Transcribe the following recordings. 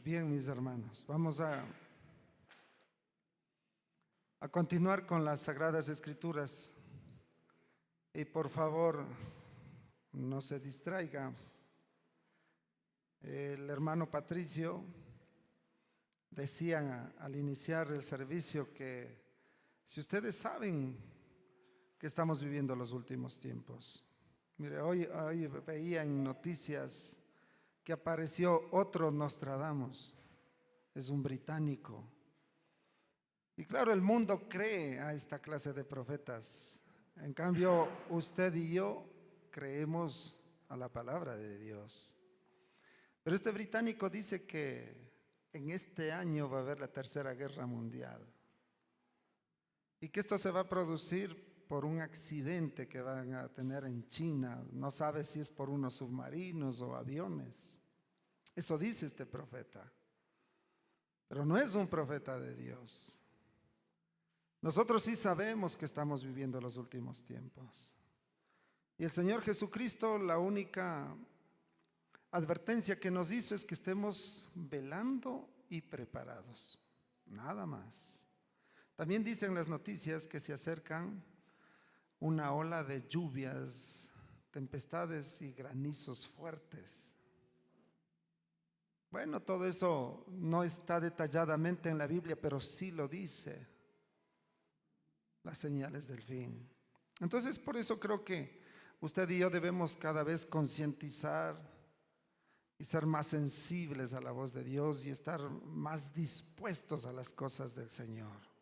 Bien, mis hermanos, vamos a continuar con las Sagradas Escrituras. Y por favor, no se distraiga. El hermano Patricio decía al iniciar el servicio que si ustedes saben que estamos viviendo los últimos tiempos. Mire, hoy veía en noticias que apareció otro Nostradamus, es un británico. Y claro, el mundo cree a esta clase de profetas. En cambio, usted y yo creemos a la palabra de Dios. Pero este británico dice que en este año va a haber la Tercera Guerra Mundial y que esto se va a producir por un accidente que van a tener en China. No sabe si es por unos submarinos o aviones. Eso dice este profeta, pero no es un profeta de Dios. Nosotros sí sabemos que estamos viviendo los últimos tiempos. Y el Señor Jesucristo, la única advertencia que nos hizo es que estemos velando y preparados, nada más. También dicen las noticias que se acercan una ola de lluvias, tempestades y granizos fuertes. Bueno, todo eso no está detalladamente en la Biblia, pero sí lo dice, las señales del fin. Entonces, por eso creo que usted y yo debemos cada vez concientizar y ser más sensibles a la voz de Dios y estar más dispuestos a las cosas del Señor.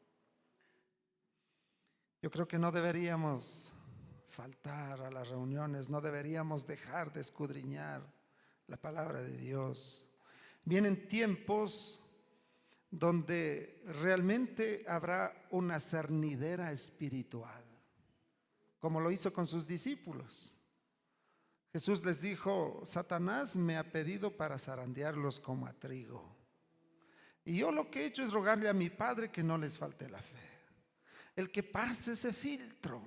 Yo creo que no deberíamos faltar a las reuniones, no deberíamos dejar de escudriñar la palabra de Dios. Vienen tiempos donde realmente habrá una cernidera espiritual, como lo hizo con sus discípulos. Jesús les dijo: Satanás me ha pedido para zarandearlos como a trigo, y yo lo que he hecho es rogarle a mi Padre que no les falte la fe. El que pase ese filtro,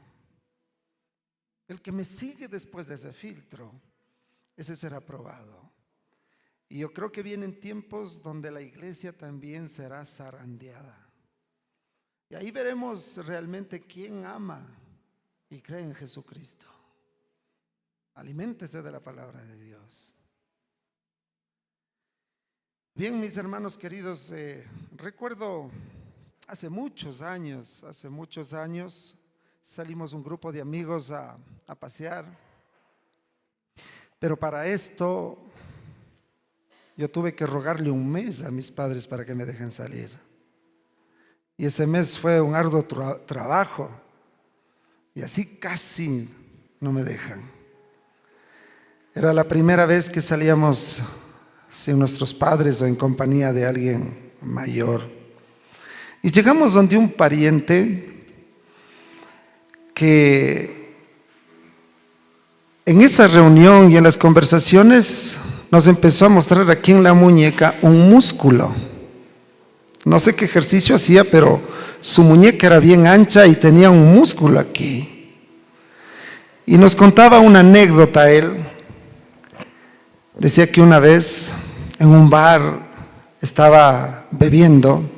el que me sigue después de ese filtro, ese será aprobado. Y yo creo que vienen tiempos donde la iglesia también será zarandeada. Y ahí veremos realmente quién ama y cree en Jesucristo. Aliméntese de la palabra de Dios. Bien, mis hermanos queridos, recuerdo hace muchos años, salimos un grupo de amigos a pasear. Pero para esto yo tuve que rogarle un mes a mis padres para que me dejen salir. Y ese mes fue un arduo trabajo. Y así casi no me dejan. Era la primera vez que salíamos sin nuestros padres o en compañía de alguien mayor. Y llegamos donde un pariente que en esa reunión y en las conversaciones nos empezó a mostrar aquí en la muñeca un músculo. No sé qué ejercicio hacía, pero su muñeca era bien ancha y tenía un músculo aquí. Y nos contaba una anécdota él. Decía que una vez en un bar estaba bebiendo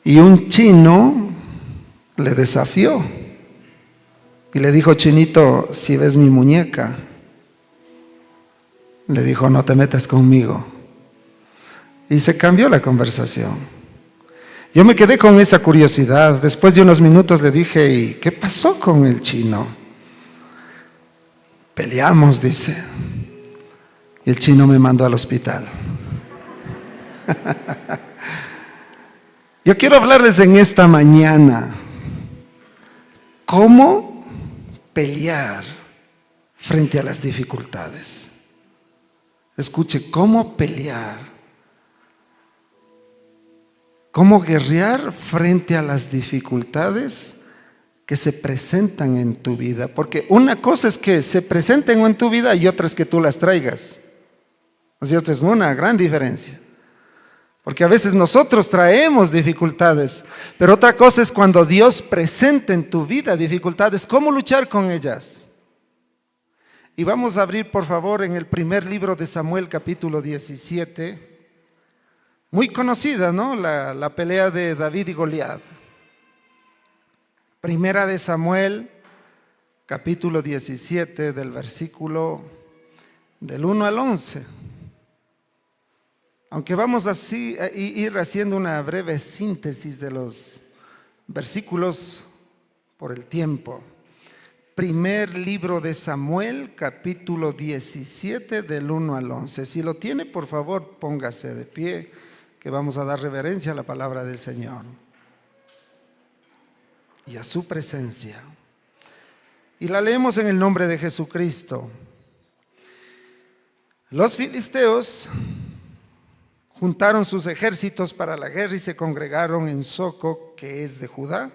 y un chino le desafió y le dijo: Chinito, si ves mi muñeca. Le dijo: no te metas conmigo. Y se cambió la conversación. Yo me quedé con esa curiosidad. Después de unos minutos le dije: ¿y qué pasó con el chino? Peleamos, dice. Y el chino me mandó al hospital. Yo quiero hablarles en esta mañana cómo pelear frente a las dificultades. Escuche, cómo pelear, cómo guerrear frente a las dificultades que se presentan en tu vida. Porque una cosa es que se presenten en tu vida y otra es que tú las traigas. ¿No es cierto? Es una gran diferencia. Porque a veces nosotros traemos dificultades, pero otra cosa es cuando Dios presenta en tu vida dificultades, ¿cómo luchar con ellas? Y vamos a abrir por favor en el primer libro de Samuel, capítulo 17. Muy conocida, ¿no? La pelea de David y Goliat. Primera de Samuel, capítulo 17, del versículo del 1 al 11. Aunque vamos así a ir haciendo una breve síntesis de los versículos por el tiempo. Primer libro de Samuel, capítulo 17, del 1 al 11. Si lo tiene, por favor, póngase de pie, que vamos a dar reverencia a la palabra del Señor y a su presencia. Y la leemos en el nombre de Jesucristo. Los filisteos juntaron sus ejércitos para la guerra y se congregaron en Soco, que es de Judá,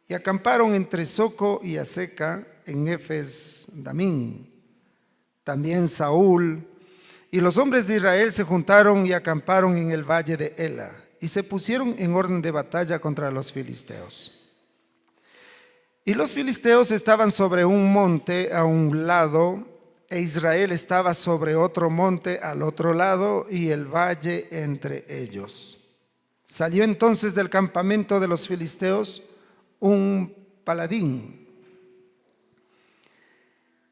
y acamparon entre Soco y Azeca en Efes Damín. También Saúl y los hombres de Israel se juntaron y acamparon en el valle de Ela y se pusieron en orden de batalla contra los filisteos. Y los filisteos estaban sobre un monte a un lado, e Israel estaba sobre otro monte al otro lado, y el valle entre ellos. Salió entonces del campamento de los filisteos un paladín,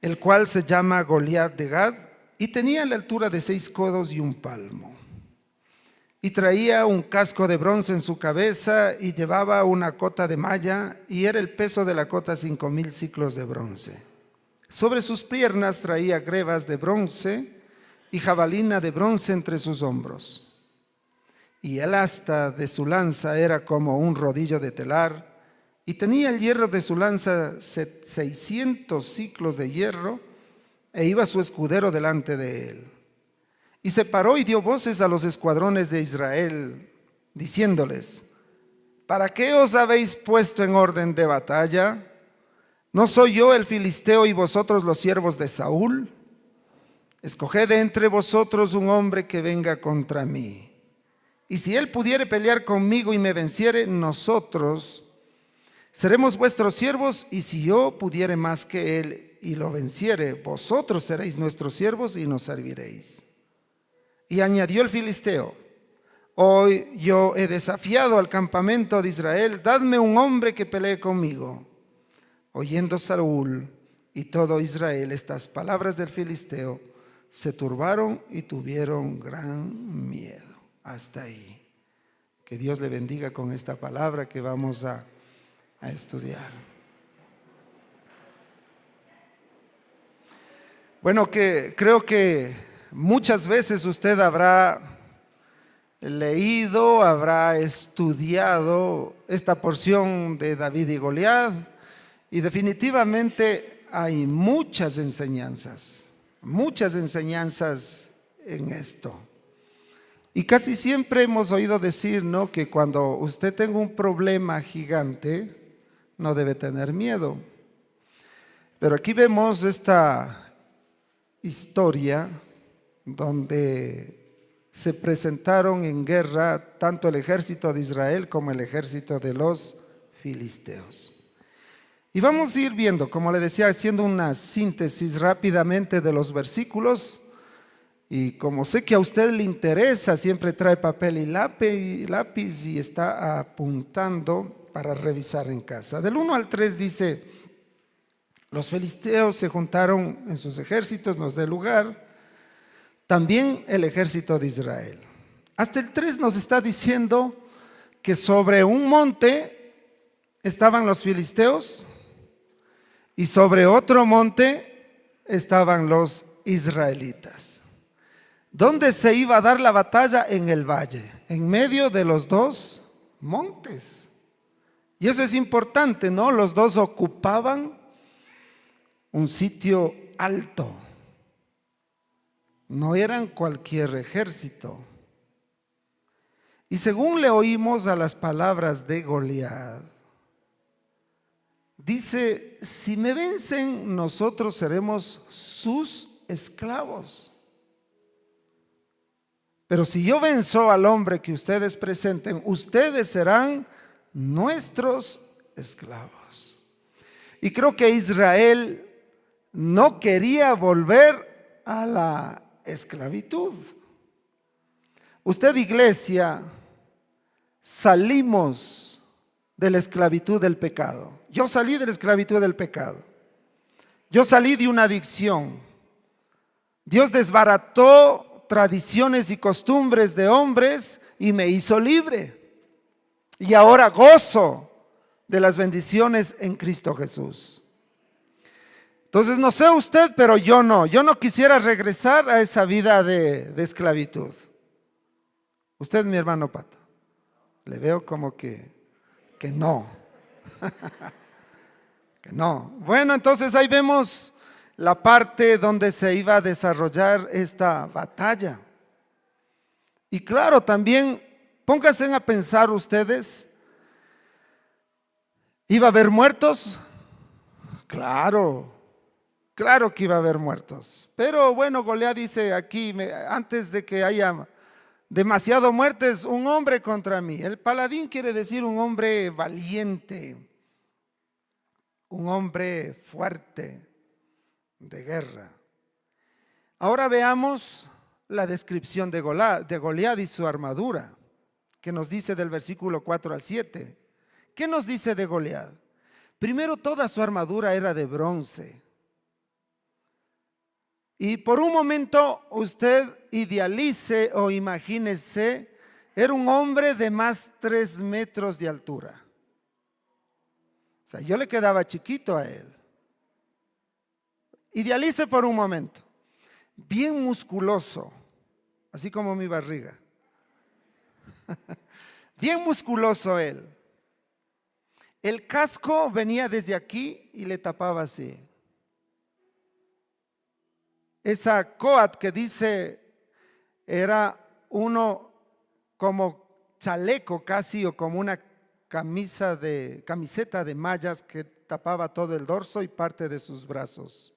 el cual se llama Goliat de Gad, y tenía la altura de 6 codos y un palmo. Y traía un casco de bronce en su cabeza y llevaba una cota de malla, y era el peso de la cota 5,000 siclos de bronce. Sobre sus piernas traía grebas de bronce y jabalina de bronce entre sus hombros. Y el asta de su lanza era como un rodillo de telar, y tenía el hierro de su lanza 600 siclos de hierro, e iba su escudero delante de él. Y se paró y dio voces a los escuadrones de Israel, diciéndoles: ¿para qué os habéis puesto en orden de batalla? ¿No soy yo el filisteo y vosotros los siervos de Saúl? Escoged entre vosotros un hombre que venga contra mí. Y si él pudiere pelear conmigo y me venciere, nosotros seremos vuestros siervos, y si yo pudiere más que él y lo venciere, vosotros seréis nuestros siervos y nos serviréis. Y añadió el filisteo: hoy yo he desafiado al campamento de Israel, dadme un hombre que pelee conmigo. Oyendo Saúl y todo Israel estas palabras del filisteo, se turbaron y tuvieron gran miedo. Hasta ahí. Que Dios le bendiga con esta palabra que vamos a estudiar. Bueno, que creo que muchas veces usted habrá leído, habrá estudiado esta porción de David y Goliat, y definitivamente hay muchas enseñanzas en esto. Y casi siempre hemos oído decir, ¿no?, que cuando usted tenga un problema gigante, no debe tener miedo. Pero aquí vemos esta historia donde se presentaron en guerra tanto el ejército de Israel como el ejército de los filisteos. Y vamos a ir viendo, como le decía, haciendo una síntesis rápidamente de los versículos. Y como sé que a usted le interesa, siempre trae papel y lápiz y está apuntando para revisar en casa. Del 1 al 3 dice: los filisteos se juntaron en sus ejércitos, nos da lugar, también el ejército de Israel. Hasta el 3 nos está diciendo que sobre un monte estaban los filisteos y sobre otro monte estaban los israelitas. ¿Dónde se iba a dar la batalla? En el valle, en medio de los dos montes. Y eso es importante, ¿no? Los dos ocupaban un sitio alto. No eran cualquier ejército. Y según le oímos a las palabras de Goliat, dice: si me vencen, nosotros seremos sus esclavos. Pero si yo venzo al hombre que ustedes presenten, ustedes serán nuestros esclavos. Y creo que Israel no quería volver a la esclavitud. Usted, iglesia, salimos de la esclavitud del pecado. Yo salí de la esclavitud del pecado. Yo salí de una adicción. Dios desbarató tradiciones y costumbres de hombres y me hizo libre. Y ahora gozo de las bendiciones en Cristo Jesús. Entonces, no sé usted, pero yo no. Yo no quisiera regresar a esa vida de esclavitud. Usted, mi hermano Pato, le veo como que no. Que no. Bueno, entonces ahí vemos la parte donde se iba a desarrollar esta batalla. Y claro, también pónganse a pensar ustedes, ¿iba a haber muertos? Claro, claro que iba a haber muertos. Pero bueno, Goliat dice aquí, antes de que haya demasiado muertes, un hombre contra mí. El paladín quiere decir un hombre valiente, un hombre fuerte de guerra. Ahora veamos la descripción de Goliat y su armadura, que nos dice del versículo 4 al 7. ¿Qué nos dice de Goliat? Primero, toda su armadura era de bronce. Y por un momento usted idealice o imagínese, era un hombre de más 3 metros de altura. O sea, yo le quedaba chiquito a él. Idealice por un momento. Bien musculoso, así como mi barriga. Bien musculoso él. El casco venía desde aquí y le tapaba así. Esa coat que dice era uno como chaleco casi o como una camiseta de mallas que tapaba todo el dorso y parte de sus brazos.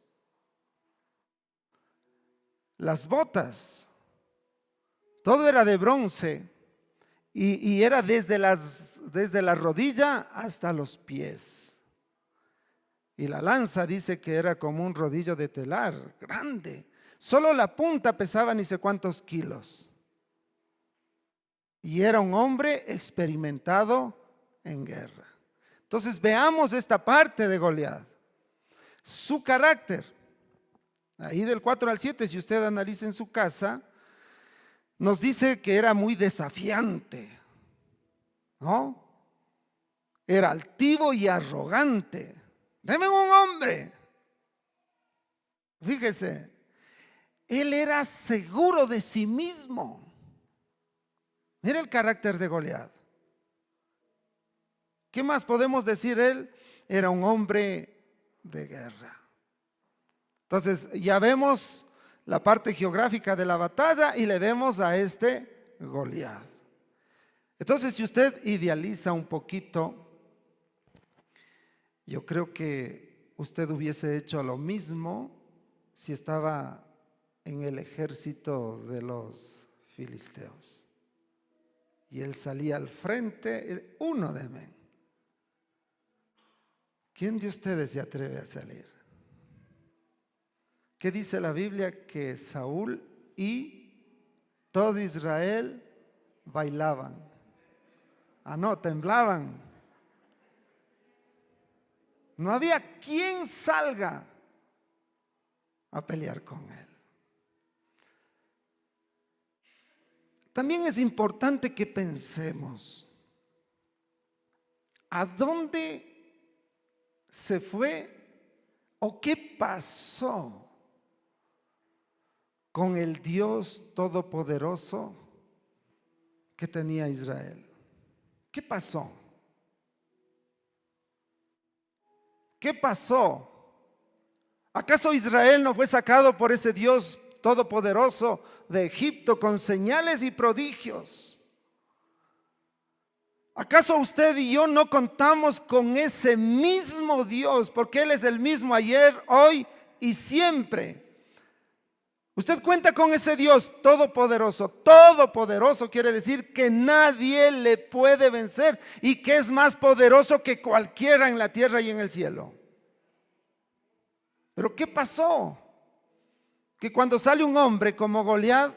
Las botas, todo era de bronce y era desde la rodilla hasta los pies. Y la lanza dice que era como un rodillo de telar, grande. Solo la punta pesaba ni sé cuántos kilos. Y era un hombre experimentado en guerra. Entonces veamos esta parte de Goliat. Su carácter. Ahí del 4 al 7, si usted analiza en su casa, nos dice que era muy desafiante, ¿no? Era altivo y arrogante. Deme un hombre. Fíjese, él era seguro de sí mismo. Mira el carácter de Goliat. ¿Qué más podemos decir? Él era un hombre de guerra. Entonces ya vemos la parte geográfica de la batalla y le vemos a este Goliat. Entonces, si usted idealiza un poquito, yo creo que usted hubiese hecho lo mismo si estaba en el ejército de los filisteos. Y él salía al frente, uno de men. ¿Quién de ustedes se atreve a salir? ¿Qué dice la Biblia? Que Saúl y todo Israel bailaban. Ah, no, temblaban. No había quien salga a pelear con él. También es importante que pensemos, ¿a dónde se fue o qué pasó con el Dios todopoderoso que tenía Israel? ¿Qué pasó? ¿Qué pasó? ¿Acaso Israel no fue sacado por ese Dios todopoderoso de Egipto con señales y prodigios? ¿Acaso usted y yo no contamos con ese mismo Dios? Porque Él es el mismo ayer, hoy y siempre. Usted cuenta con ese Dios todopoderoso. Todopoderoso quiere decir que nadie le puede vencer y que es más poderoso que cualquiera en la tierra y en el cielo. Pero ¿qué pasó? Que cuando sale un hombre como Goliat,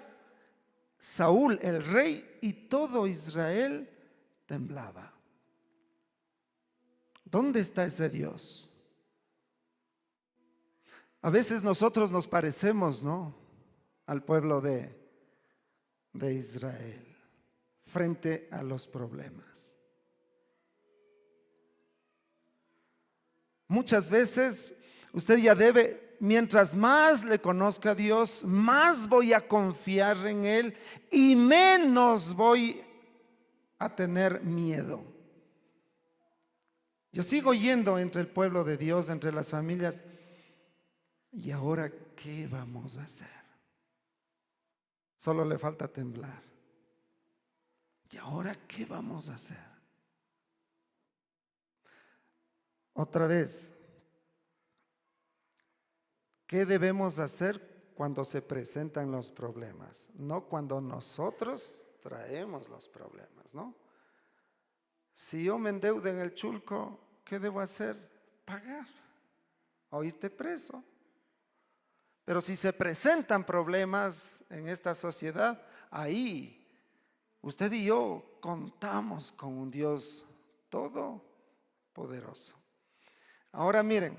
Saúl, el rey, y todo Israel temblaba. ¿Dónde está ese Dios? A veces nosotros nos parecemos, ¿no?, al pueblo de Israel frente a los problemas. Muchas veces usted ya debe, mientras más le conozca a Dios, más voy a confiar en Él y menos voy a tener miedo. Yo sigo yendo entre el pueblo de Dios, entre las familias. ¿Y ahora qué vamos a hacer? Solo le falta temblar. ¿Y ahora qué vamos a hacer? Otra vez, ¿qué debemos hacer cuando se presentan los problemas? No cuando nosotros traemos los problemas, ¿no? Si yo me endeudo en el chulco, ¿qué debo hacer? Pagar o irte preso. Pero si se presentan problemas en esta sociedad, ahí usted y yo contamos con un Dios todopoderoso. Ahora miren,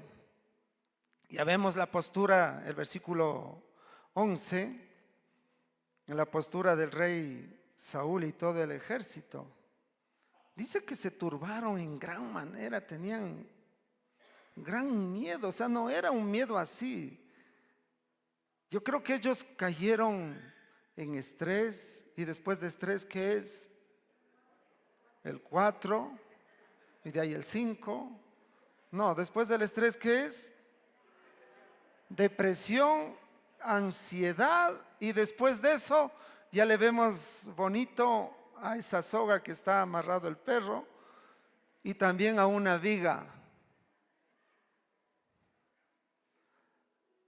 ya vemos la postura, el versículo 11, la postura del rey Saúl y todo el ejército. Dice que se turbaron en gran manera, tenían gran miedo, o sea, no era un miedo así. Yo creo que ellos cayeron en estrés, y después de estrés, ¿qué es? El 4, y de ahí el 5. No, después del estrés, ¿qué es? Depresión, ansiedad, y después de eso ya le vemos bonito a esa soga que está amarrado el perro y también a una viga.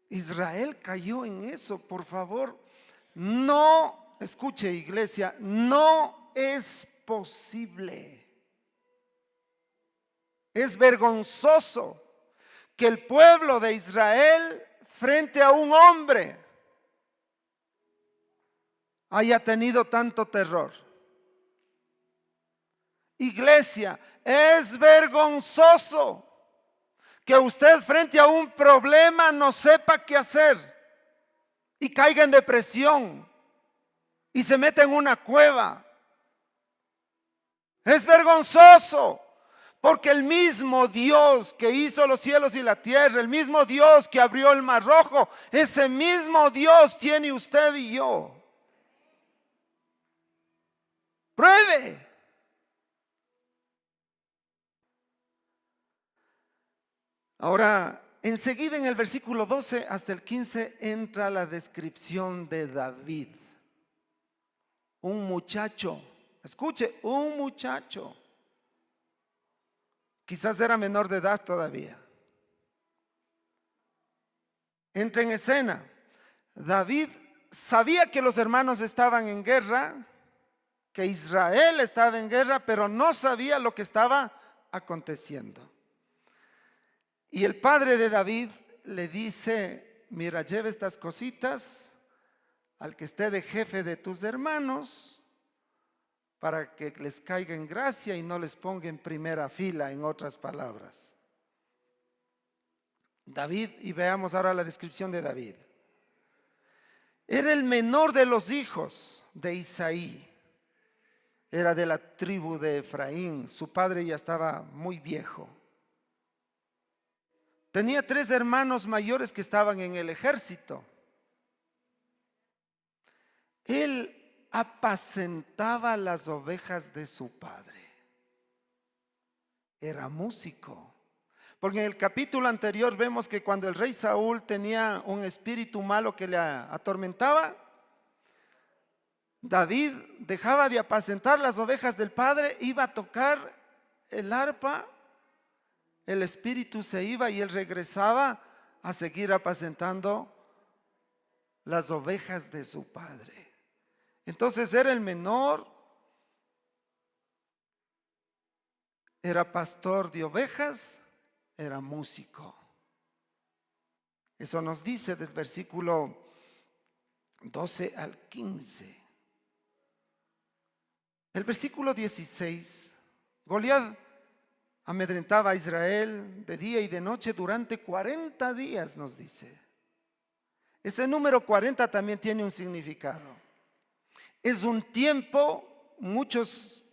Israel cayó en eso, por favor. No, escuche iglesia, no es posible. Es vergonzoso que el pueblo de Israel frente a un hombre haya tenido tanto terror. Iglesia, es vergonzoso que usted frente a un problema no sepa qué hacer y caiga en depresión y se meta en una cueva. Es vergonzoso porque el mismo Dios que hizo los cielos y la tierra, el mismo Dios que abrió el mar rojo, ese mismo Dios tiene usted y yo. Pruebe. Ahora, enseguida en el versículo 12 hasta el 15 entra la descripción de David. Un muchacho, escuche, un muchacho. Quizás era menor de edad todavía. Entra en escena. David sabía que los hermanos estaban en guerra, que Israel estaba en guerra, pero no sabía lo que estaba aconteciendo. Y el padre de David le dice: mira, lleva estas cositas al que esté de jefe de tus hermanos para que les caiga en gracia y no les ponga en primera fila, en otras palabras. David, y veamos ahora la descripción de David. Era el menor de los hijos de Isaí. Era de la tribu de Efraín. Su padre ya estaba muy viejo. Tenía 3 hermanos mayores que estaban en el ejército. Él apacentaba las ovejas de su padre. Era músico. Porque en el capítulo anterior vemos que cuando el rey Saúl tenía un espíritu malo que le atormentaba, David dejaba de apacentar las ovejas del padre, iba a tocar el arpa, el espíritu se iba y él regresaba a seguir apacentando las ovejas de su padre. Entonces era el menor, era pastor de ovejas, era músico. Eso nos dice del versículo 12 al 15. El versículo 16, Goliat amedrentaba a Israel de día y de noche durante 40 días, nos dice. Ese número 40 también tiene un significado. Es un tiempo, muchos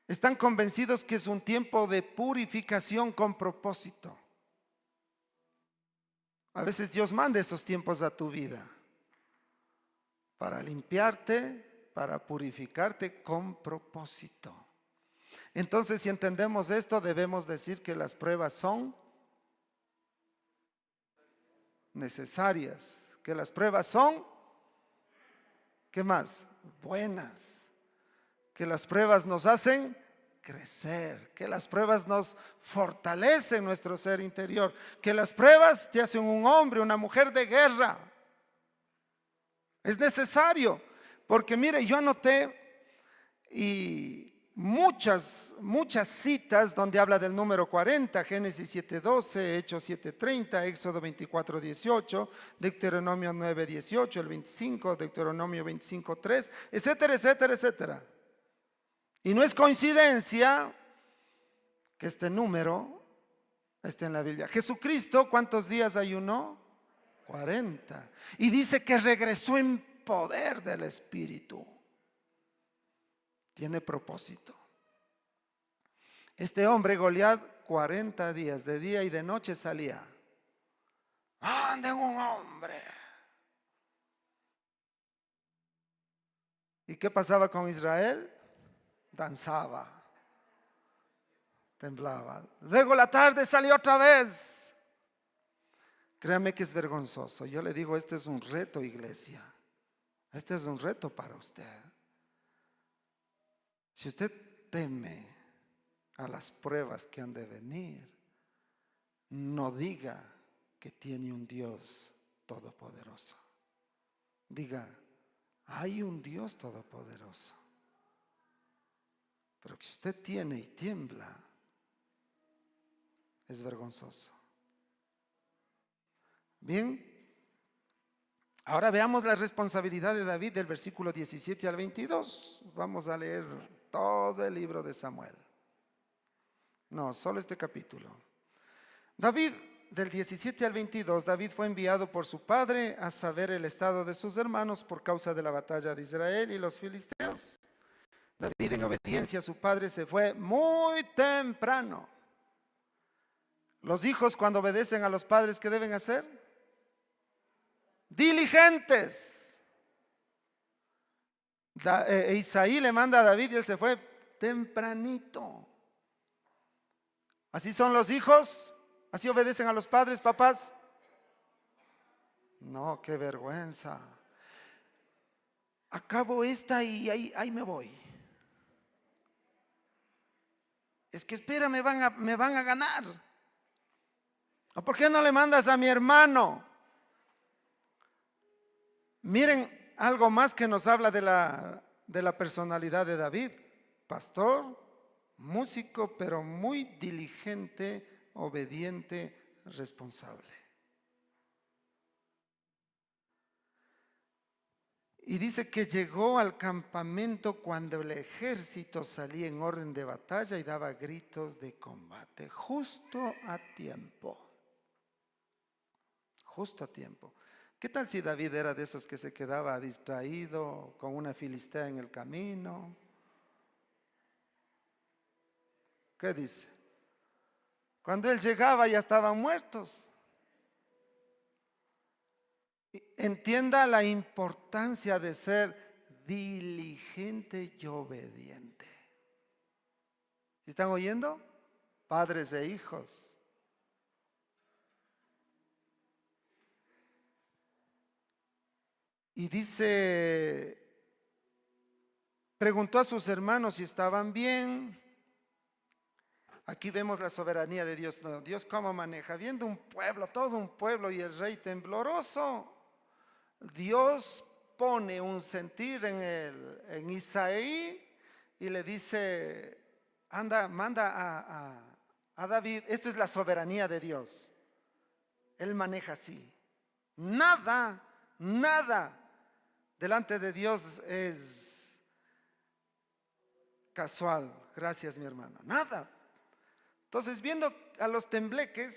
están convencidos que es un tiempo de purificación con propósito. A veces Dios manda esos tiempos a tu vida para limpiarte, para purificarte con propósito. Entonces, si entendemos esto, debemos decir que las pruebas son necesarias, que las pruebas son, ¿qué más? Buenas, que las pruebas nos hacen crecer, que las pruebas nos fortalecen nuestro ser interior, que las pruebas te hacen un hombre, una mujer de guerra. Es necesario, porque mire, yo anoté y muchas citas donde habla del número 40, Génesis 7:12, Hechos 7:30, Éxodo 24:18, Deuteronomio 9:18, el 25, Deuteronomio 25:3, etcétera, etcétera, etcétera. Y no es coincidencia que este número esté en la Biblia. Jesucristo, ¿cuántos días ayunó? 40. Y dice que regresó en poder del Espíritu. Tiene propósito. Este hombre, Goliat, 40 días, de día y de noche salía. ¡Ande un hombre! ¿Y qué pasaba con Israel? Danzaba, temblaba. Luego la tarde salió otra vez. Créame que es vergonzoso. Yo le digo, este es un reto, iglesia. Este es un reto para usted. Si usted teme a las pruebas que han de venir, no diga que tiene un Dios todopoderoso. Diga, hay un Dios todopoderoso. Pero que usted tiene y tiembla, es vergonzoso. Bien, ahora veamos la responsabilidad de David del versículo 17 al 22. Vamos a leer todo el libro de Samuel. No, solo este capítulo. David, del 17 al 22, David fue enviado por su padre a saber el estado de sus hermanos por causa de la batalla de Israel y los filisteos. David, en obediencia a su padre, se fue muy temprano. Los hijos, cuando obedecen a los padres, ¿qué deben hacer? Diligentes. Isaí le manda a David y él se fue tempranito. ¿Así son los hijos? ¿Así obedecen a los padres, papás? No, qué vergüenza. Acabo esta y ahí me voy. Es que espera, me van a ganar. ¿O por qué no le mandas a mi hermano? Miren algo más que nos habla de la personalidad de David. Pastor, músico, pero muy diligente, obediente, responsable. Y dice que llegó al campamento cuando el ejército salía en orden de batalla y daba gritos de combate, justo a tiempo. Justo a tiempo. ¿Qué tal si David era de esos que se quedaba distraído con una filistea en el camino? ¿Qué dice? Cuando él llegaba ya estaban muertos. Entienda la importancia de ser diligente y obediente. ¿Sí están oyendo? Padres e hijos. Y dice, preguntó a sus hermanos si estaban bien. Aquí vemos la soberanía de Dios. No, Dios cómo maneja, viendo un pueblo, todo un pueblo y el rey tembloroso. Dios pone un sentir en Isaí y le dice, anda, manda a David. Esto es la soberanía de Dios. Él maneja así. Nada delante de Dios es casual. Gracias, mi hermano. Nada. Entonces, viendo a los tembleques,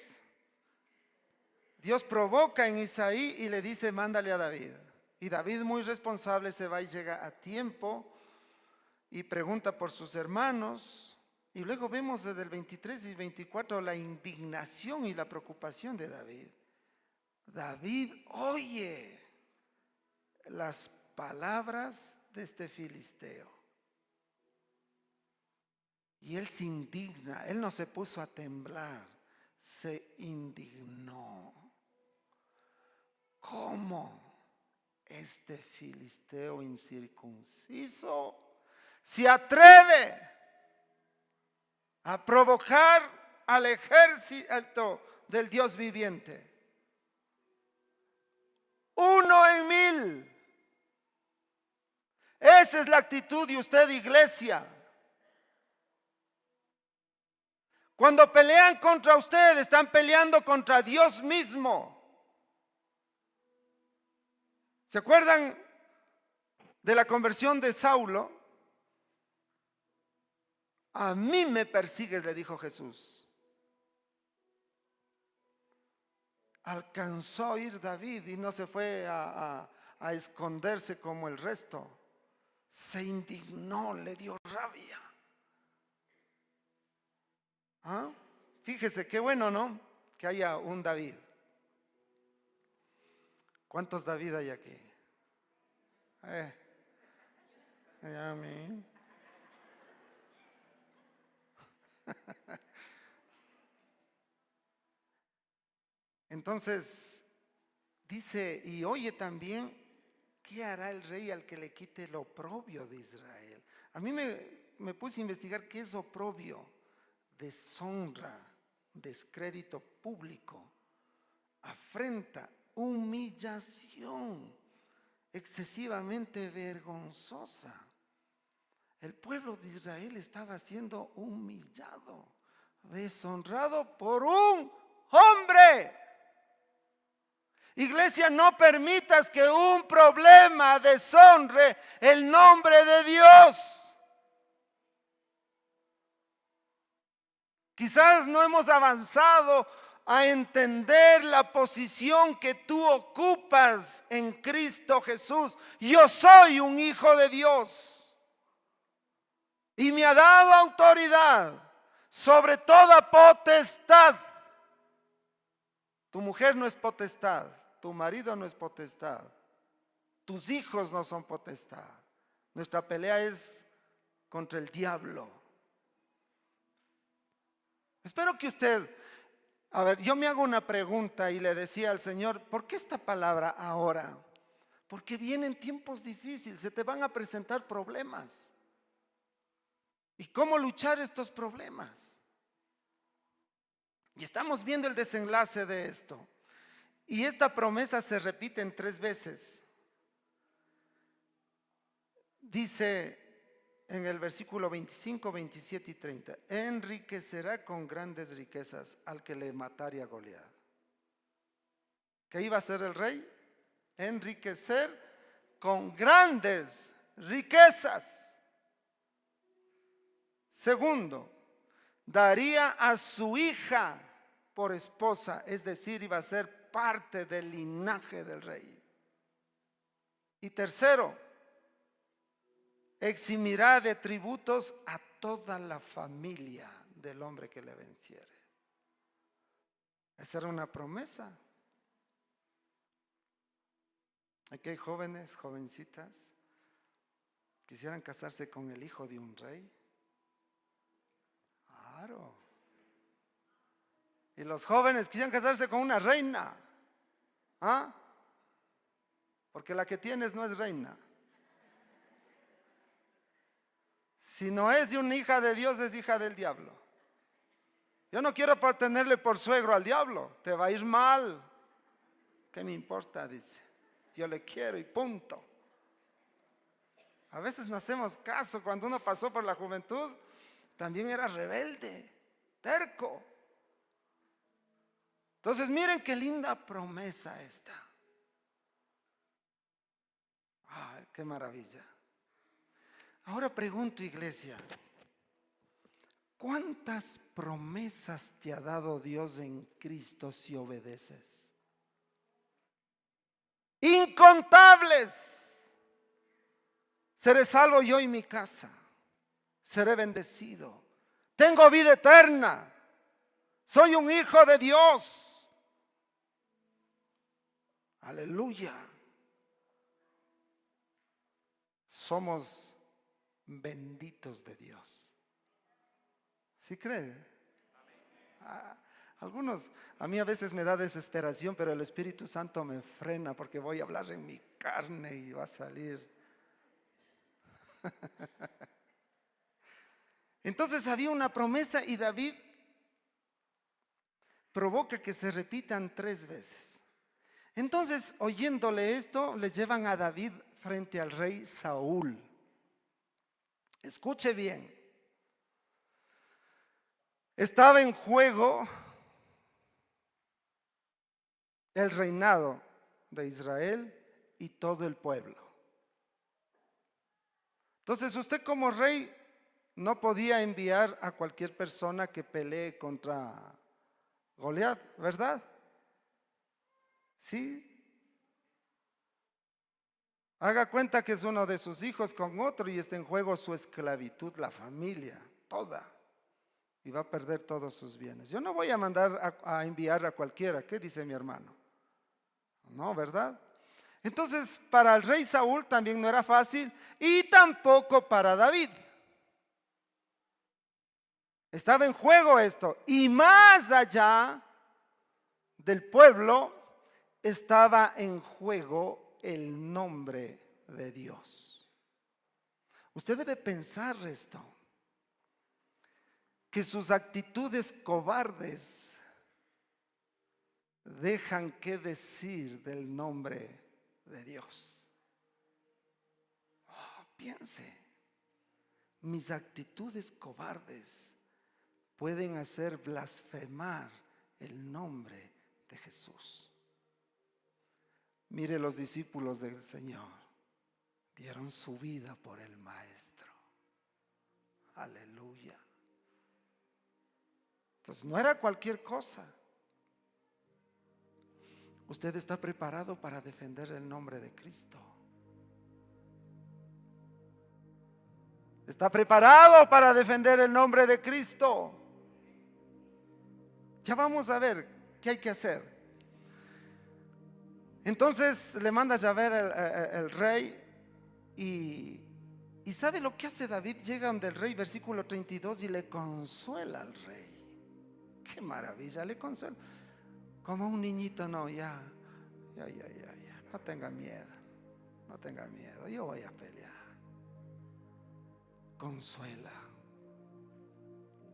Dios provoca en Isaí y le dice, mándale a David. Y David, muy responsable, se va y llega a tiempo y pregunta por sus hermanos. Y luego vemos desde el 23 y 24 la indignación y la preocupación de David. David oye las palabras de este filisteo y él se indigna. Él no se puso a temblar, se indignó. ¿Cómo este filisteo incircunciso se atreve a provocar al ejército del Dios viviente? 1 en 1000. Esa es la actitud de usted, iglesia. Cuando pelean contra usted, están peleando contra Dios mismo. ¿Se acuerdan de la conversión de Saulo? A mí me persigues, le dijo Jesús. Alcanzó a ir David y no se fue a esconderse como el resto. Se indignó, le dio rabia. ¿Ah? Fíjese qué bueno, ¿no? Que haya un David. ¿Cuántos David hay aquí? A mí. Entonces, dice, y oye también, ¿qué hará el rey al que le quite el oprobio de Israel? A mí me puse a investigar qué es oprobio. Deshonra, descrédito público, afrenta, humillación excesivamente vergonzosa. El pueblo de Israel estaba siendo humillado, deshonrado por un hombre. Iglesia, no permitas que un problema deshonre el nombre de Dios. Quizás no hemos avanzado a entender la posición que tú ocupas en Cristo Jesús. Yo soy un hijo de Dios y me ha dado autoridad sobre toda potestad. Tu mujer no es potestad, tu marido no es potestad, tus hijos no son potestad. Nuestra pelea es contra el diablo. Espero que usted, yo me hago una pregunta y le decía al Señor, ¿por qué esta palabra ahora? Porque vienen tiempos difíciles, se te van a presentar problemas. ¿Y cómo luchar estos problemas? Y estamos viendo el desenlace de esto. Y esta promesa se repite en 3 veces. Dice en el versículo 25, 27 y 30, enriquecerá con grandes riquezas al que le matare a Goliat. ¿Qué iba a hacer el rey? Enriquecer con grandes riquezas. Segundo, daría a su hija por esposa, es decir, iba a ser parte del linaje del rey. Y tercero, eximirá de tributos a toda la familia del hombre que le venciere. Esa era una promesa. Aquí hay jóvenes, jovencitas, quisieran casarse con el hijo de un rey. Claro. Y los jóvenes quisieran casarse con una reina. ¿Ah? Porque la que tienes no es reina. Si no es de una hija de Dios, es hija del diablo. Yo no quiero tenerle por suegro al diablo. Te va a ir mal. ¿Qué me importa? Dice. Yo le quiero y punto. A veces no hacemos caso. Cuando uno pasó por la juventud, también era rebelde, terco. Entonces miren qué linda promesa esta. Ay, qué maravilla. Ahora pregunto, iglesia, ¿Cuántas promesas te ha dado Dios en Cristo si obedeces? Incontables. Seré salvo yo y mi casa. Seré bendecido. Tengo vida eterna. Soy un hijo de Dios. Aleluya. Somos benditos de Dios. ¿Sí cree? Algunos, a mí a veces me da desesperación, pero el Espíritu Santo me frena porque voy a hablar en mi carne y va a salir. Entonces había una promesa y David provoca que se repitan 3 veces. Entonces, oyéndole esto, le llevan a David frente al rey Saúl. Escuche bien. Estaba en juego el reinado de Israel y todo el pueblo. Entonces usted como rey no podía enviar a cualquier persona que pelee contra Goliat, ¿verdad? Sí. Haga cuenta que es uno de sus hijos con otro y está en juego su esclavitud, la familia, toda. Y va a perder todos sus bienes. Yo no voy a mandar a enviar a cualquiera. ¿Qué dice mi hermano? No, ¿verdad? Entonces, para el rey Saúl también no era fácil y tampoco para David. Estaba en juego esto. Y más allá del pueblo estaba en juego el nombre de Dios. Usted debe pensar esto. Que sus actitudes cobardes dejan que decir del nombre de Dios. Piense, mis actitudes cobardes pueden hacer blasfemar el nombre de Jesús. Mire, los discípulos del Señor dieron su vida por el Maestro. Aleluya. Entonces no era cualquier cosa. Usted está preparado para defender el nombre de Cristo. Está preparado para defender el nombre de Cristo. Ya vamos a ver qué hay que hacer. Entonces le manda a llamar el rey y ¿sabe lo que hace David? Llegan del rey, versículo 32, y le consuela al rey. Qué maravilla, le consuela. Como un niñito, no, ya, no tenga miedo, yo voy a pelear. Consuela.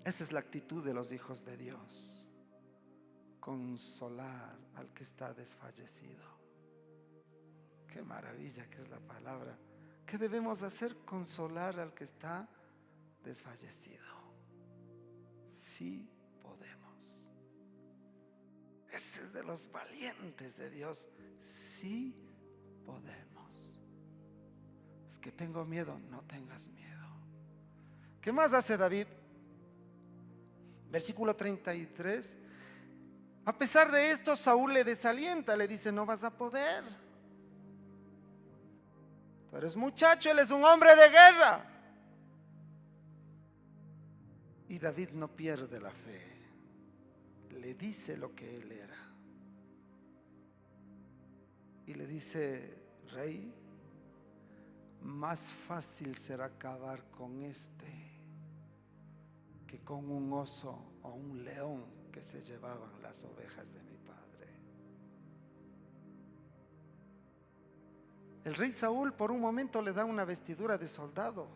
Esa es la actitud de los hijos de Dios. Consolar al que está desfallecido. Qué maravilla que es la palabra. ¿Qué debemos hacer? Consolar al que está desfallecido. Sí podemos. Ese es de los valientes de Dios. Sí podemos. Es que tengo miedo, no tengas miedo. ¿Qué más hace David? Versículo 33. A pesar de esto, Saúl le desalienta, le dice: no vas a poder. Tú eres muchacho, él es un hombre de guerra. Y David no pierde la fe. Le dice lo que él era. Y le dice: rey, más fácil será acabar con este que con un oso o un león que se llevaban las ovejas de mi padre. El rey Saúl por un momento le da una vestidura de soldado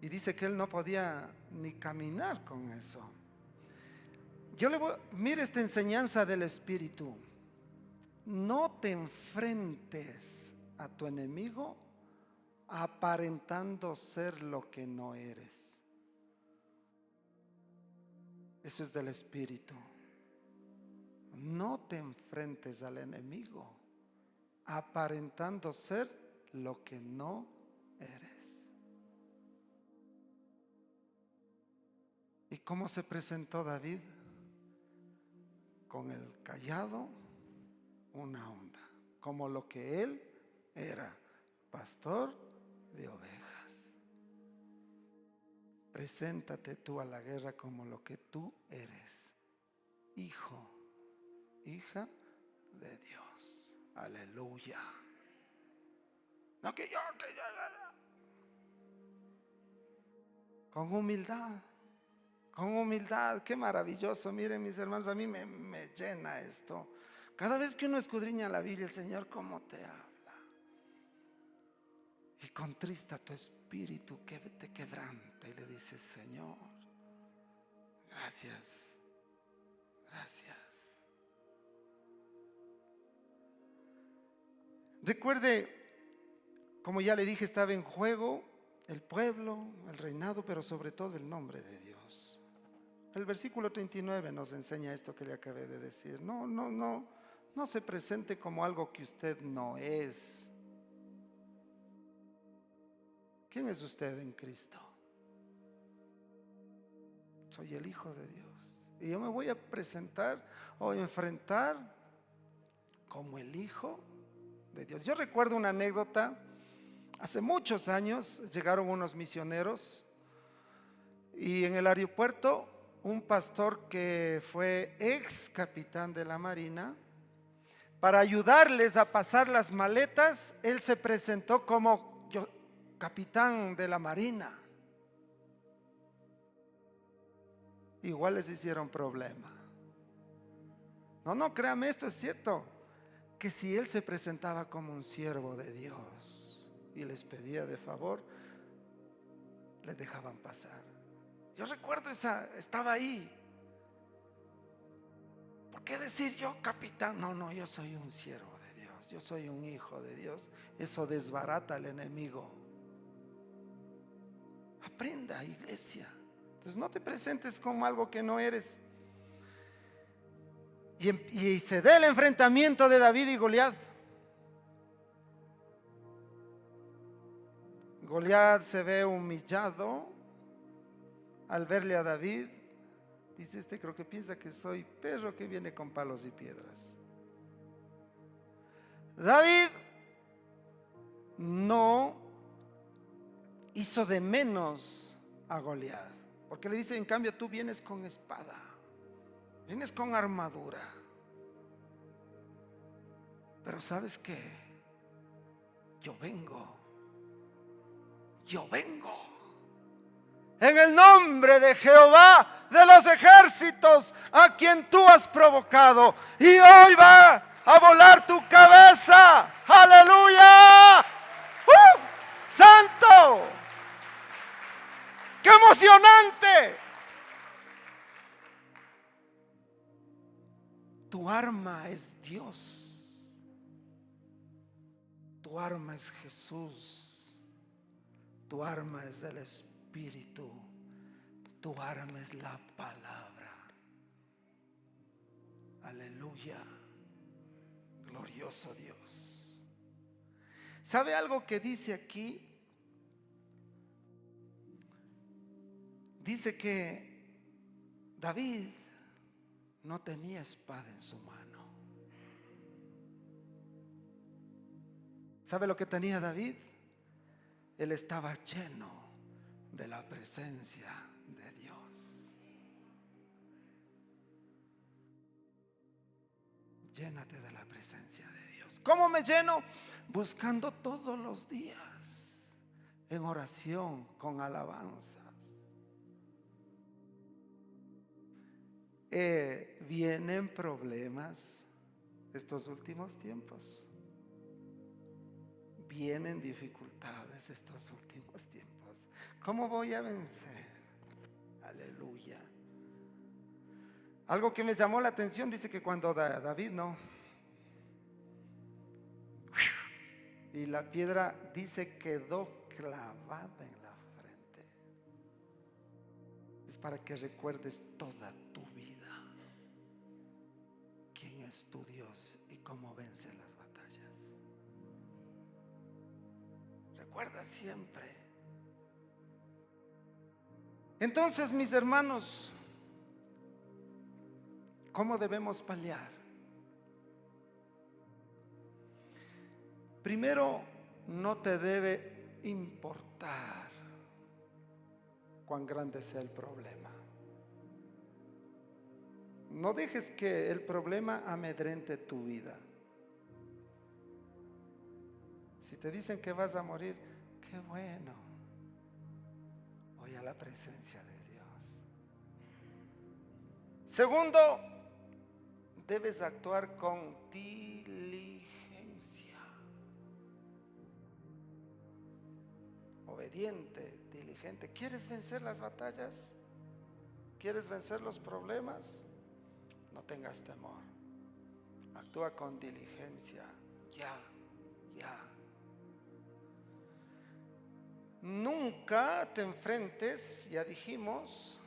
y dice que él no podía ni caminar con eso. Mire esta enseñanza del Espíritu. No te enfrentes a tu enemigo aparentando ser lo que no eres. Eso es del Espíritu. No te enfrentes al enemigo aparentando ser lo que no eres. ¿Y cómo se presentó David? Con el cayado, una onda, como lo que él era, pastor de ovejas. Preséntate tú a la guerra como lo que tú eres, hijo, hija de Dios. Aleluya. No que yo. Con humildad. Con humildad, qué maravilloso. Miren, mis hermanos, a mí me llena esto. Cada vez que uno escudriña la Biblia, el Señor cómo te habla. Y contrista tu espíritu, que te quebranta y le dices: Señor, gracias, gracias. Recuerde, como ya le dije, estaba en juego el pueblo, el reinado, pero sobre todo el nombre de Dios. El versículo 39 nos enseña esto que le acabé de decir. No se presente como algo que usted no es. ¿Quién es usted en Cristo? Soy el Hijo de Dios. Y yo me voy a presentar o enfrentar como el Hijo de Dios. Yo recuerdo una anécdota. Hace muchos años llegaron unos misioneros y en el aeropuerto un pastor que fue ex capitán de la Marina, para ayudarles a pasar las maletas, él se presentó como capitán de la Marina. Igual les hicieron problema. No, créame, esto es cierto, que si él se presentaba como un siervo de Dios y les pedía de favor, les dejaban pasar. Yo recuerdo estaba ahí. ¿Por qué decir yo capitán? No, yo soy un siervo de Dios, yo soy un hijo de Dios. Eso desbarata al enemigo. Aprenda, iglesia. Entonces no te presentes como algo que no eres. Y se da el enfrentamiento de David y Goliat. Goliat se ve humillado al verle a David. Dice: creo que piensa que soy perro que viene con palos y piedras. David no hizo de menos a Goliat, porque le dice: en cambio tú vienes con espada, vienes con armadura. Pero ¿sabes qué? Yo vengo en el nombre de Jehová de los ejércitos, a quien tú has provocado, y hoy va a volar tu cabeza. ¡Aleluya! ¡Santo! ¡Qué emocionante! Tu arma es Dios. Tu arma es Jesús. Tu arma es el Espíritu. Tu arma es la palabra. Aleluya. Glorioso Dios. ¿Sabe algo que dice aquí? Dice que David no tenía espada en su mano. ¿Sabe lo que tenía David? Él estaba lleno de la presencia de Dios. Llénate de la presencia de Dios. ¿Cómo me lleno? Buscando todos los días, en oración, con alabanzas. Vienen problemas estos últimos tiempos. Vienen dificultades estos últimos tiempos. ¿Cómo voy a vencer? Aleluya. Algo que me llamó la atención, dice que cuando David y la piedra, dice, quedó clavada en la frente. Es para que recuerdes toda tu vida quién es tu Dios y cómo vence las batallas. Recuerda siempre. Entonces, mis hermanos, ¿cómo debemos paliar? Primero, no te debe importar cuán grande sea el problema. No dejes que el problema amedrente tu vida. Si te dicen que vas a morir, qué bueno. Voy a la presencia de Dios. Segundo, debes actuar con diligencia. Obediente, diligente. ¿Quieres vencer las batallas? ¿Quieres vencer los problemas? No tengas temor. Actúa con diligencia. Ya. Nunca te enfrentes, ya dijimos,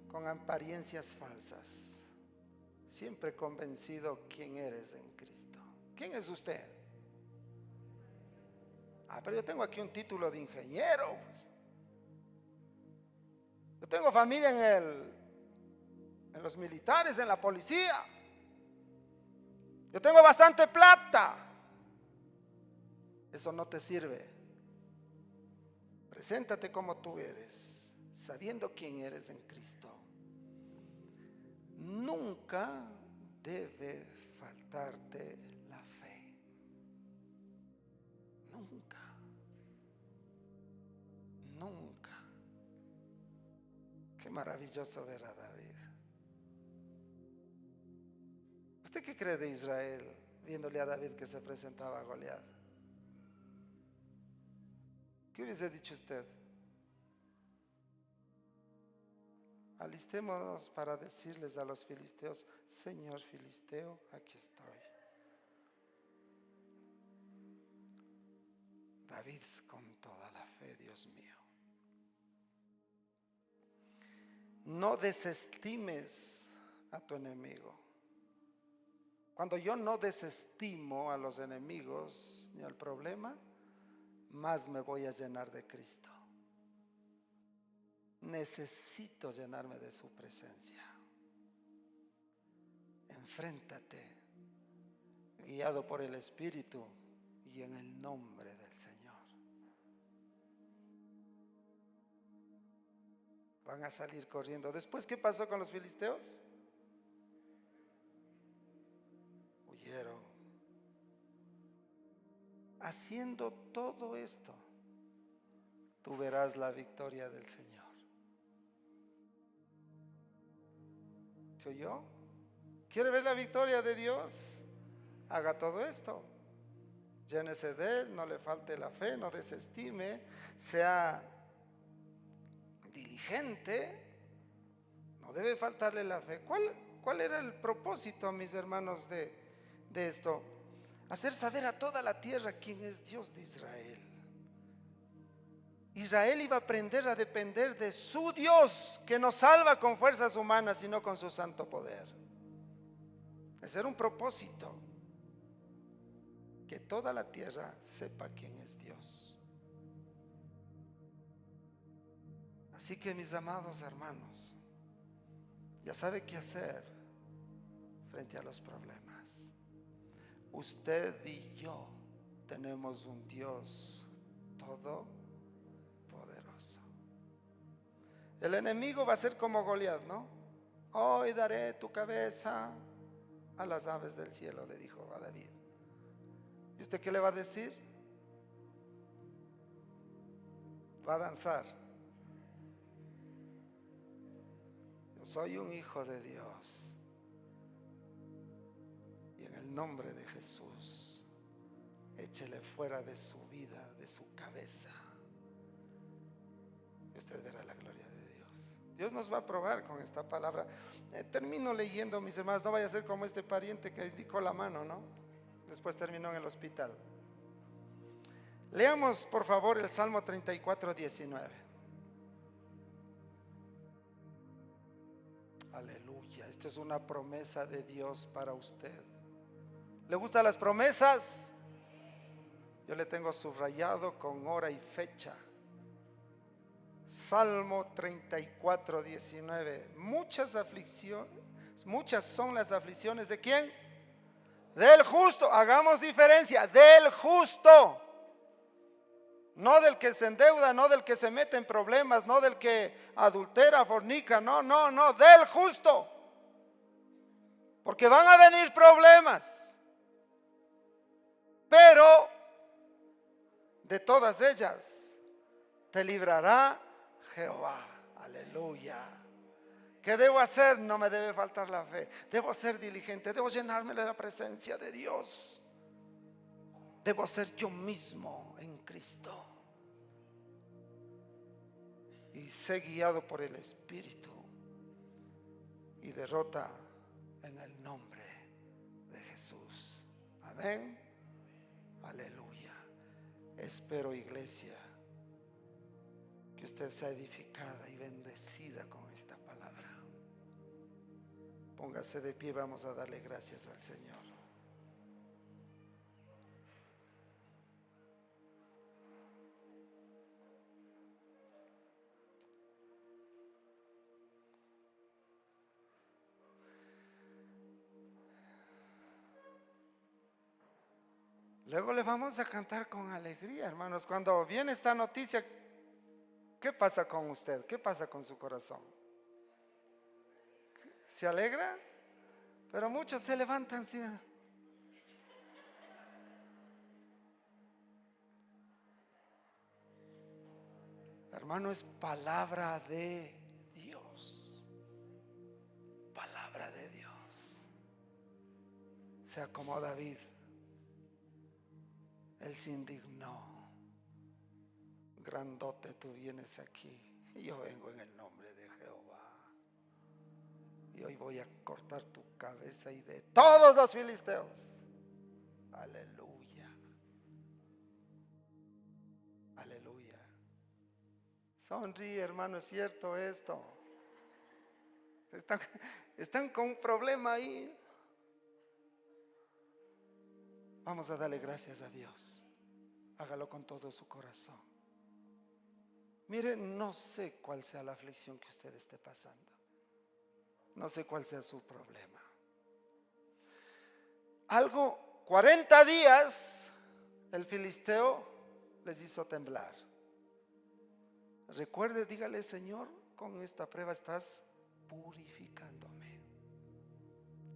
con apariencias falsas. Siempre convencido quién eres en Cristo. ¿Quién es usted? Pero yo tengo aquí un título de ingeniero. Yo tengo familia en los militares, en la policía. Yo tengo bastante plata. Eso no te sirve. Preséntate como tú eres, sabiendo quién eres en Cristo. Nunca debe faltarte la fe. Nunca. Qué maravilloso ver a David. ¿Usted qué cree de Israel viéndole a David que se presentaba a Goliat? ¿Qué hubiese dicho usted? Alistémonos para decirles a los filisteos: Señor filisteo, aquí estoy. David con toda la fe, Dios mío. No desestimes a tu enemigo. Cuando yo no desestimo a los enemigos ni al problema, más me voy a llenar de Cristo. Necesito llenarme de su presencia. Enfréntate, guiado por el Espíritu y en el nombre del Señor. Van a salir corriendo. Después, ¿qué pasó con los filisteos? Huyeron. Haciendo todo esto, tú verás la victoria del Señor. ¿Se oyó? ¿Quiere ver la victoria de Dios? Haga todo esto. Llénese de Él, no le falte la fe, no desestime, sea diligente, no debe faltarle la fe. ¿Cuál era el propósito, mis hermanos, de esto? Hacer saber a toda la tierra quién es Dios de Israel. Israel iba a aprender a depender de su Dios, que no salva con fuerzas humanas, sino con su santo poder. Ese era un propósito, que toda la tierra sepa quién es Dios. Así que, mis amados hermanos, ya sabe qué hacer frente a los problemas. Usted y yo tenemos un Dios todopoderoso. El enemigo va a ser como Goliat, ¿no? Hoy daré tu cabeza a las aves del cielo, le dijo a David. ¿Y usted qué le va a decir? Va a danzar. Yo soy un hijo de Dios. Y en el nombre de Jesús, échele fuera de su vida, de su cabeza. Y usted verá la gloria de Dios. Dios nos va a probar con esta palabra. Termino leyendo, mis hermanos. No vaya a ser como este pariente que indicó la mano, ¿no? Después terminó en el hospital. Leamos, por favor, el Salmo 34, 19. Aleluya. Esto es una promesa de Dios para usted. ¿Le gustan las promesas? Yo le tengo subrayado con hora y fecha. Salmo 34, 19. Muchas aflicciones, muchas son las aflicciones ¿de quién? Del justo. Hagamos diferencia, del justo. No del que se endeuda, no del que se mete en problemas, no del que adultera, fornica, no, del justo. Porque van a venir problemas. Pero de todas ellas te librará Jehová. Aleluya. ¿Qué debo hacer? No me debe faltar la fe. Debo ser diligente, debo llenarme de la presencia de Dios. Debo ser yo mismo en Cristo. Y sé guiado por el Espíritu. Y derrota en el nombre de Jesús. Amén. Aleluya. Espero, iglesia, que usted sea edificada y bendecida con esta palabra. Póngase de pie, vamos a darle gracias al Señor. Luego le vamos a cantar con alegría, hermanos. Cuando viene esta noticia, ¿qué pasa con usted? ¿Qué pasa con su corazón? ¿Se alegra? Pero muchos se levantan así. Hermano, es palabra de Dios. Palabra de Dios. Sea como David. Él se indignó. Grandote, tú vienes aquí y yo vengo en el nombre de Jehová. Y hoy voy a cortar tu cabeza y de todos los filisteos. Aleluya. Aleluya. Sonríe, hermano, es cierto esto. Están con un problema ahí. Vamos a darle gracias a Dios. Hágalo con todo su corazón. Mire, no sé cuál sea la aflicción que usted esté pasando. No sé cuál sea su problema. 40 días el filisteo les hizo temblar. Recuerde, dígale: Señor, con esta prueba estás purificándome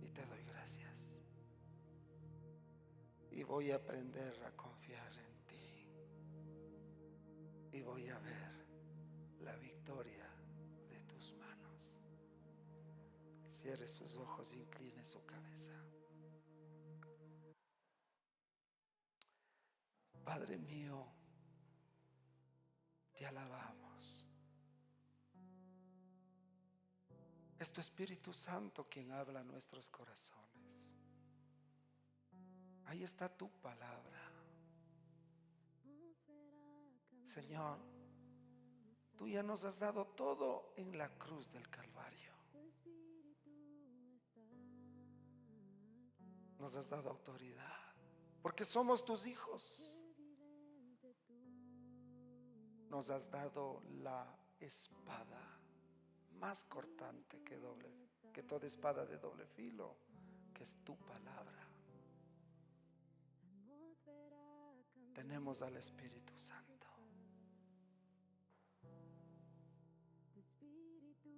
y te doy gracias. Y voy a aprender a confiar en ti. Y voy a ver la victoria de tus manos. Cierre sus ojos, incline su cabeza. Padre mío, te alabamos. Es tu Espíritu Santo quien habla a nuestros corazones. Ahí está tu palabra. Señor, tú ya nos has dado todo en la cruz del Calvario. Nos has dado autoridad, porque somos tus hijos. Nos has dado la espada más cortante que toda espada de doble filo, que es tu palabra. Tenemos al Espíritu Santo.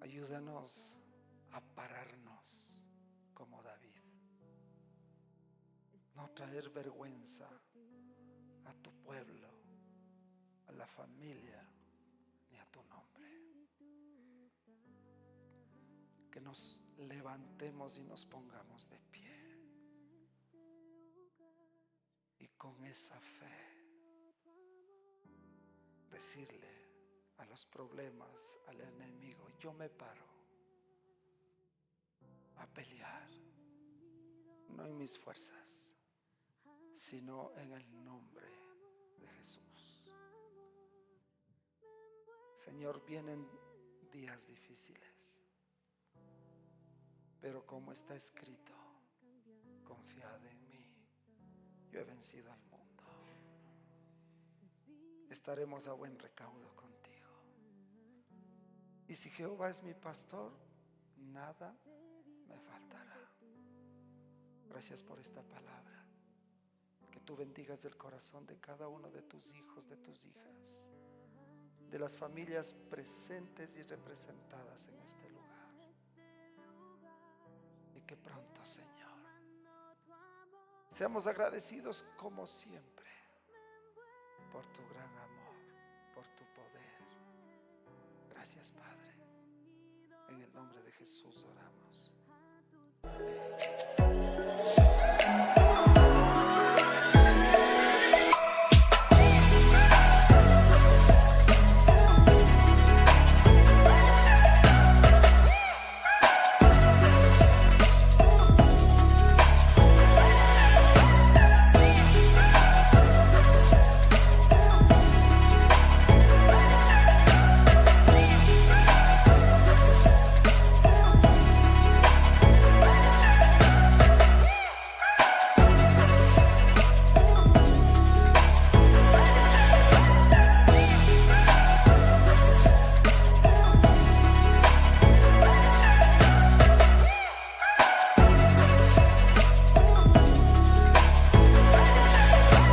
Ayúdanos a pararnos como David. No traer vergüenza a tu pueblo, a la familia, ni a tu nombre. Que nos levantemos y nos pongamos de pie. Y con esa fe decirle a los problemas, al enemigo: yo me paro a pelear, no en mis fuerzas, sino en el nombre de Jesús. Señor, vienen días difíciles, pero como está escrito: confiad en mí, yo he vencido al mundo. Estaremos a buen recaudo contigo. Y si Jehová es mi pastor, nada me faltará. Gracias por esta palabra. Que tú bendigas el corazón de cada uno de tus hijos, de tus hijas, de las familias presentes y representadas en este lugar. Y que pronto, Señor, seamos agradecidos como siempre por tu gran amor, por tu poder. Gracias, Padre. En el nombre de Jesús oramos. Amén.